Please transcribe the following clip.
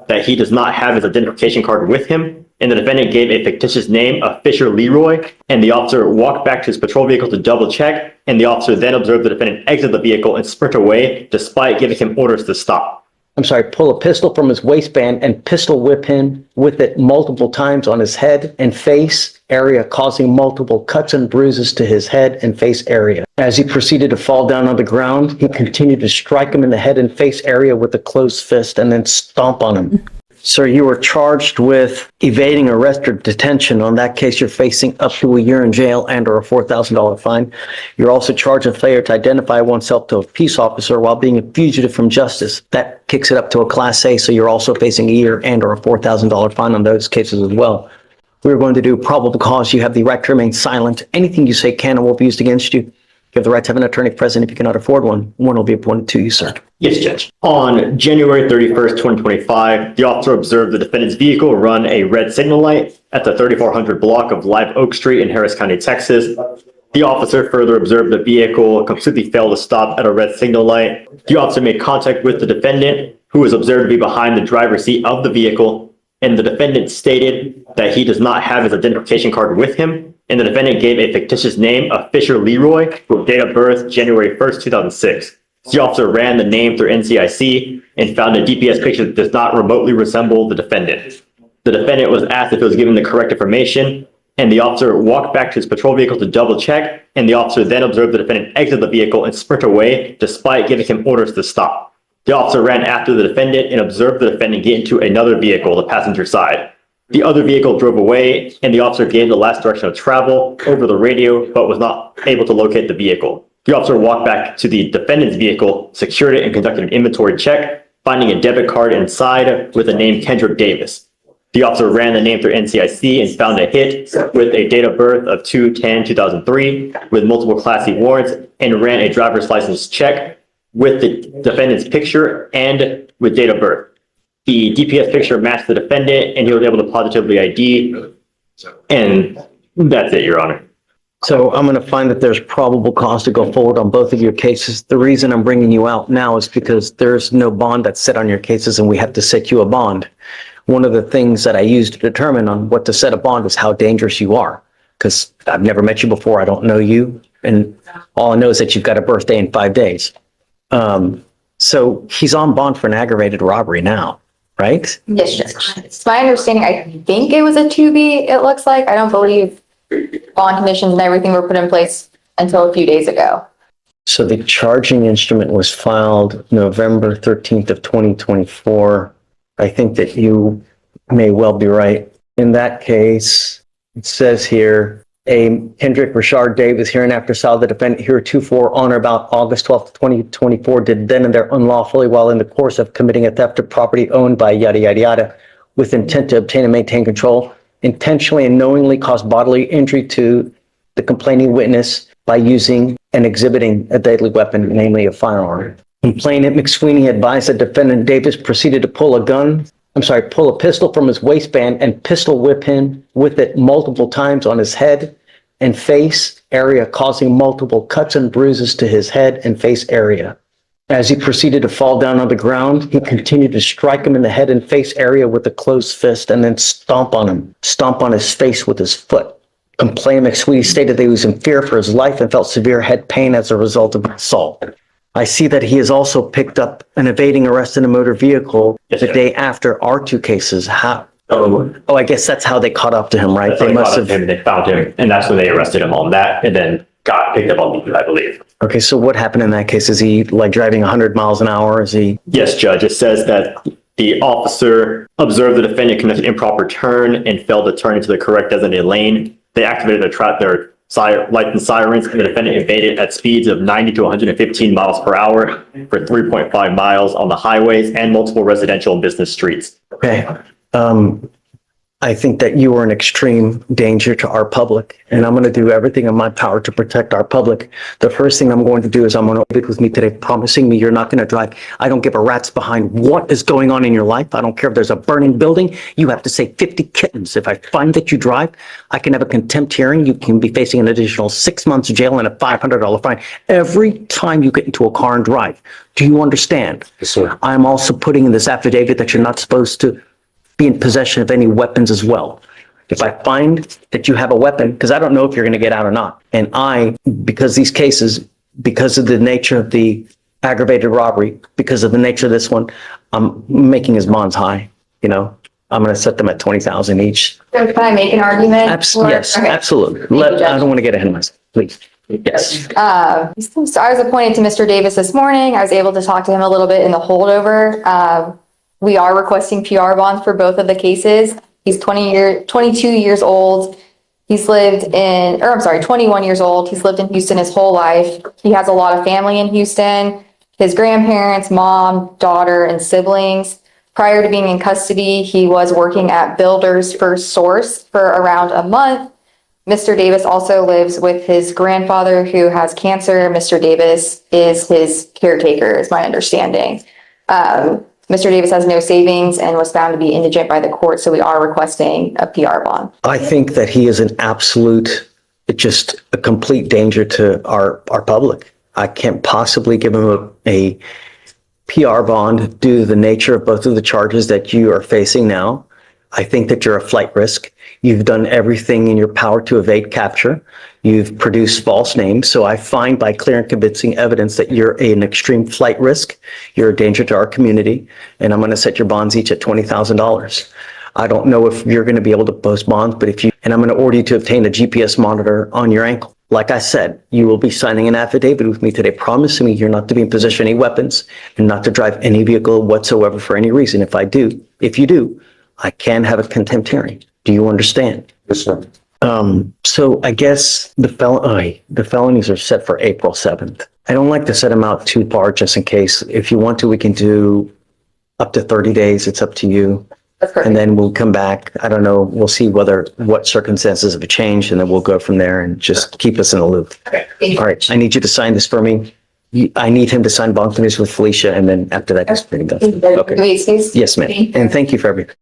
that he does not have his identification card with him, and the defendant gave a fictitious name of Fisher Leroy, and the officer walked back to his patrol vehicle to double check, and the officer then observed the defendant exit the vehicle and sprint away despite giving him orders to stop. Pull a pistol from his waistband and pistol whip him with it multiple times on his head and face area, causing multiple cuts and bruises to his head and face area. As he proceeded to fall down on the ground, he continued to strike him in the head and face area with a closed fist and then stomp on him. Sir, you were charged with evading arrest or detention. On that case, you're facing up to a year in jail and or a $4,000 fine. You're also charged with failure to identify oneself to a peace officer while being a fugitive from justice. That kicks it up to a Class A, so you're also facing a year and or a $4,000 fine on those cases as well. We're going to do probable cause. You have the right to remain silent. Anything you say can and will be used against you. You have the right to have an attorney present. If you cannot afford one, one will be appointed to you, sir. Yes, Judge. On January 31st, 2025, the officer observed the defendant's vehicle run a red signal light at the 3400 block of Live Oak Street in Harris County, Texas. The officer further observed the vehicle completely failed to stop at a red signal light. The officer made contact with the defendant, who was observed to be behind the driver's seat of the vehicle, and the defendant stated that he does not have his identification card with him, and the defendant gave a fictitious name of Fisher Leroy with date of birth January 1st, 2006. The officer ran the name through NCIC and found a DPS picture that does not remotely resemble the defendant. The defendant was asked if it was given the correct information, and the officer walked back to his patrol vehicle to double check, and the officer then observed the defendant exit the vehicle and sprint away despite giving him orders to stop. The officer ran after the defendant and observed the defendant get into another vehicle, the passenger side. The other vehicle drove away, and the officer gave the last direction of travel over the radio, but was not able to locate the vehicle. The officer walked back to the defendant's vehicle, secured it, and conducted an inventory check, finding a debit card inside with the name Kendrick Davis. The officer ran the name through NCIC and found a hit with a date of birth of 2/10/2003 with multiple Class C warrants, and ran a driver's license check with the defendant's picture and with date of birth. The DPS picture matched the defendant, and he was able to positively ID, and that's it, Your Honor. So I'm going to find that there's probable cause to go forward on both of your cases. The reason I'm bringing you out now is because there's no bond that's set on your cases, and we have to set you a bond. One of the things that I use to determine on what to set a bond is how dangerous you are, because I've never met you before. I don't know you, and all I know is that you've got a birthday in 5 days. So he's on bond for an aggravated robbery now, right? Yes, Judge. It's my understanding, I think it was a 2B, it looks like. I don't believe bond conditions and everything were put in place until a few days ago. So the charging instrument was filed November 13th of 2024. I think that you may well be right. In that case, it says here, Kendrick Rashard Davis, hereinafter saw the defendant heretofore on or about August 12th, 2024, did then and there unlawfully while in the course of committing a theft of property owned by yada, yada, yada, with intent to obtain and maintain control, intentionally and knowingly caused bodily injury to the complaining witness by using and exhibiting a deadly weapon, namely a firearm. Complainant McSweeney advised that defendant Davis proceeded to pull a pistol from his waistband and pistol whip him with it multiple times on his head and face area, causing multiple cuts and bruises to his head and face area. As he proceeded to fall down on the ground, he continued to strike him in the head and face area with a closed fist and then stomp on his face with his foot. Complainant McSweeney stated that he was in fear for his life and felt severe head pain as a result of the assault. I see that he has also picked up an evading arrest in a motor vehicle the day after our two cases. I guess that's how they caught up to him, right? They must have him, and they found him, and that's when they arrested him on that, and then got picked up on, I believe. Okay, so what happened in that case? Is he like driving 100 miles an hour? Is he? Yes, Judge. It says that the officer observed the defendant conduct an improper turn and failed to turn into the correct designated lane. They activated their lights and sirens, and the defendant evaded at speeds of 90 to 115 miles per hour for 3.5 miles on the highways and multiple residential and business streets. Okay. I think that you are an extreme danger to our public, and I'm going to do everything in my power to protect our public. The first thing I'm going to do is I'm going to leave it with me today, promising me you're not going to drive. I don't give a rat's behind what is going on in your life. I don't care if there's a burning building. You have to say 50 kittens. If I find that you drive, I can have a contempt hearing. You can be facing an additional 6 months jail and a $500 fine every time you get into a car and drive. Do you understand? Yes, sir. I'm also putting in this affidavit that you're not supposed to be in possession of any weapons as well. If I find that you have a weapon, because I don't know if you're going to get out or not, and because these cases, because of the nature of the aggravated robbery, because of the nature of this one, I'm making his bonds high, I'm going to set them at 20,000 each. So can I make an argument? Yes, Okay. absolutely. you, I Judge. don't want to get ahead of myself, please. Yes. So I was appointed to Mr. Davis this morning. I was able to talk to him a little bit in the holdover. We are requesting PR bonds for both of the cases. He's 22 years old. 21 years old. He's lived in Houston his whole life. He has a lot of family in Houston. His grandparents, mom, daughter, and siblings. Prior to being in custody, he was working at Builders First Source for around a month. Mr. Davis also lives with his grandfather who has cancer. Mr. Davis is his caretaker, is my understanding. Mr. Davis has no savings and was found to be indigent by the court, so we are requesting a PR bond. I think that he is an absolute, just a complete danger to our public. I can't possibly give him a PR bond due to the nature of both of the charges that you are facing now. I think that you're a flight risk. You've done everything in your power to evade capture. You've produced false names. So I find by clear and convincing evidence that you're an extreme flight risk. You're a danger to our community. And I'm going to set your bonds each at $20,000. I don't know if you're going to be able to post bonds, but and I'm going to order you to obtain a GPS monitor on your ankle. Like I said, you will be signing an affidavit with me today, promising me you're not to be in possession of any weapons and not to drive any vehicle whatsoever for any reason. If you do, I can have a contempt hearing. Do you understand? Yes, sir. So I guess the felonies are set for April 7th. I don't like to set them out too far just in case. If you want to, we can do up to 30 days. It's up to you. That's perfect. And then we'll come back. I don't know. We'll see what circumstances have changed, and then we'll go from there and just keep us in the loop. Okay, thank you. All right. I need you to sign this for me. I need him to sign bond with Felicia, and then after that, it's pretty done. Okay. Wait, excuse? Yes, ma'am. And thank you for everything.